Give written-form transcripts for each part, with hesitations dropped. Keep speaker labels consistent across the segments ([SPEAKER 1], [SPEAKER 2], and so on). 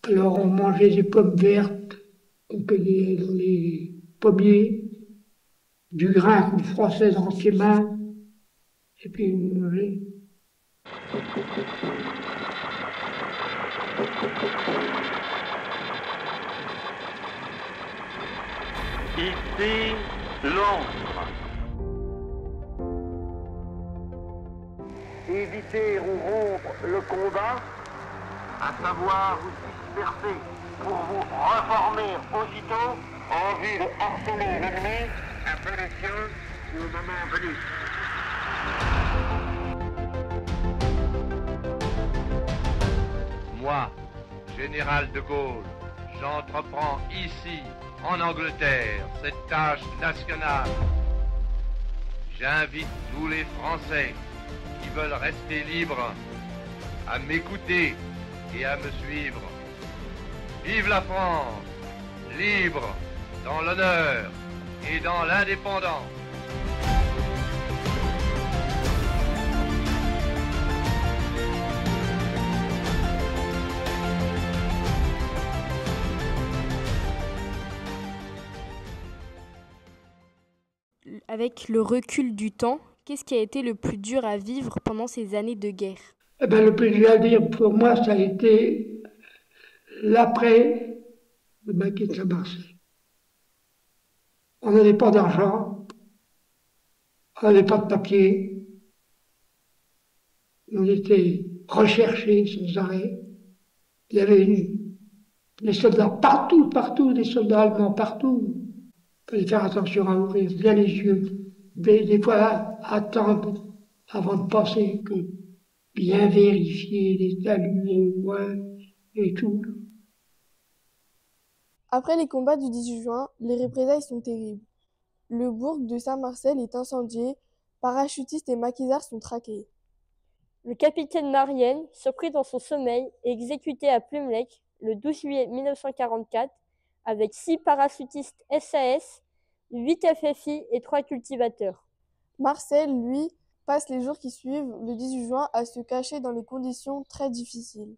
[SPEAKER 1] Alors on mangeait des pommes vertes qu'on cueillait dans les pommiers, du grain qu'on froissait dans ses mains, et puis on mangeait.
[SPEAKER 2] Ici, Londres. Éviter ou rompre le combat, à savoir vous disperser pour vous reformer aussitôt en vue de harceler l'ennemi, un peu de science au moment venu.
[SPEAKER 3] Moi, général de Gaulle, j'entreprends ici, en Angleterre, cette tâche nationale. J'invite tous les Français qui veulent rester libres à m'écouter et à me suivre. Vive la France, libre dans l'honneur et dans l'indépendance.
[SPEAKER 4] Avec le recul du temps, qu'est-ce qui a été le plus dur à vivre pendant ces années de guerre?
[SPEAKER 1] Eh ben, le plus dur à dire pour moi, ça a été l'après le maquis de Saint-Marcel. On n'avait pas d'argent, on n'avait pas de papier, on était recherchés sans arrêt. Il y avait des soldats partout, partout, des soldats allemands partout. Il fallait faire attention à ouvrir bien les yeux, des fois attendre avant de passer, que bien vérifier les talus au loin et tout.
[SPEAKER 5] Après les combats du 18 juin, les représailles sont terribles. Le bourg de Saint-Marcel est incendié, parachutistes et maquisards sont traqués.
[SPEAKER 6] Le capitaine Marienne, surpris dans son sommeil, est exécuté à Plumelec le 12 juillet 1944 avec 6 parachutistes SAS, 8 FFI et 3 cultivateurs.
[SPEAKER 5] Marcel, lui, passe les jours qui suivent le 18 juin à se cacher dans des conditions très difficiles.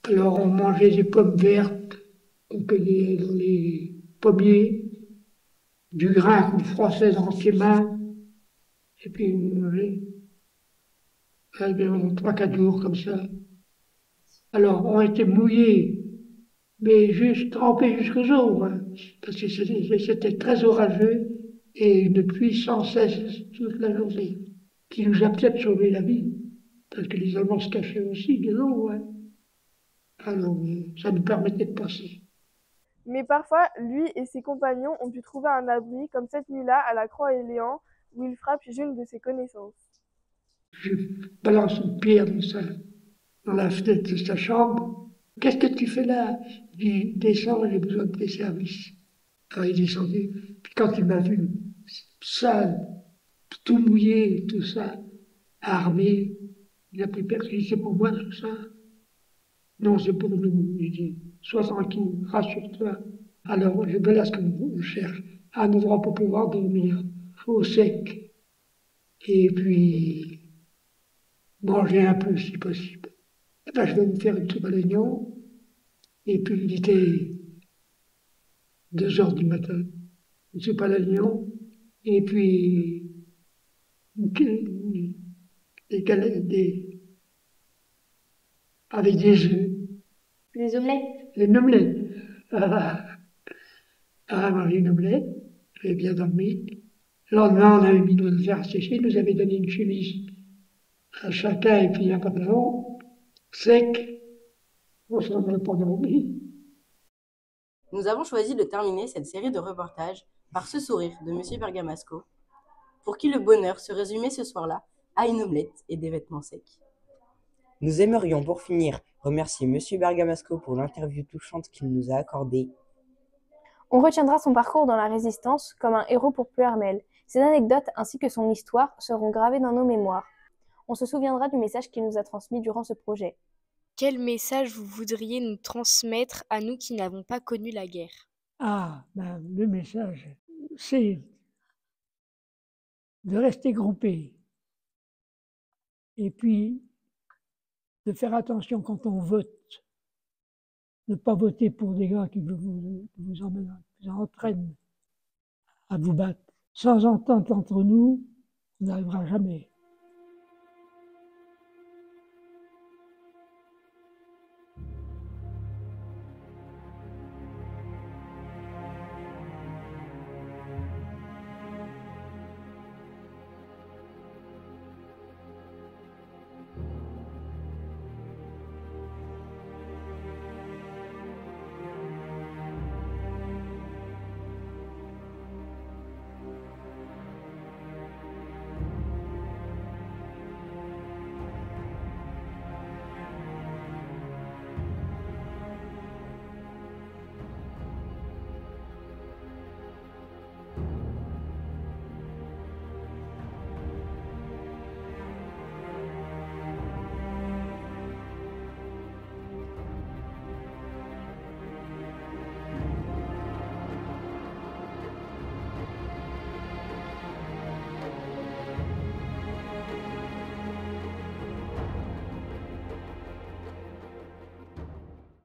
[SPEAKER 1] Alors on mangeait des pommes vertes qu'on cueillait dans les pommiers, du grain qu'on froissait dans ses mains, et puis on mangeait. Trois, quatre jours comme ça. Alors on était mouillés, mais juste trempés jusqu'aux os, hein, parce que c'était très orageux et une pluie sans cesse toute la journée, qui nous a peut-être sauvé la vie, parce que les Allemands se cachaient aussi de l'eau. Hein. Alors ça nous permettait de passer.
[SPEAKER 5] Mais parfois, lui et ses compagnons ont pu trouver un abri, comme cette nuit-là à la Croix-Éléan, où il frappe chez une de ses connaissances.
[SPEAKER 1] Je balance une pierre dans la fenêtre de sa chambre. Qu'est-ce que tu fais là? Je dis, descends, j'ai besoin de tes services. Alors il est descendu. Puis quand il m'a vu, sale, tout mouillé, tout ça, armé, il a pris peur. Il dit, c'est pour moi tout ça? Non, c'est pour nous. Il dit, sois tranquille, rassure-toi. Alors je me laisse comme on cherche un endroit pour pouvoir dormir, au sec. Et puis manger un peu si possible. Eh ben, je vais me faire une soupe à l'oignon. Et puis il était 2 heures du matin. Une soupe à l'oignon. Et puis des galettes avec des œufs.
[SPEAKER 7] Les omelettes.
[SPEAKER 1] Les omelettes. Manger une omelette. J'avais bien dormi. Le lendemain, on avait mis nos affaires à sécher. Ils nous avait donné une chemise à chacun et puis un pantalon sec. On s'en avait pas dormi.
[SPEAKER 8] Nous avons choisi de terminer cette série de reportages par ce sourire de Monsieur Bergamasco, pour qui le bonheur se résumait ce soir-là à une omelette et des vêtements secs.
[SPEAKER 9] Nous aimerions pour finir remercier Monsieur Bergamasco pour l'interview touchante qu'il nous a accordée.
[SPEAKER 7] On retiendra son parcours dans la Résistance comme un héros pour Pluhermel. Ses anecdotes ainsi que son histoire seront gravées dans nos mémoires. On se souviendra du message qu'il nous a transmis durant ce projet.
[SPEAKER 4] Quel message vous voudriez nous transmettre à nous qui n'avons pas connu la guerre?
[SPEAKER 1] Le message, c'est de rester groupé. Et puis, de faire attention quand on vote, ne pas voter pour des gars qui vous entraînent à vous battre. Sans entente entre nous, on n'arrivera jamais.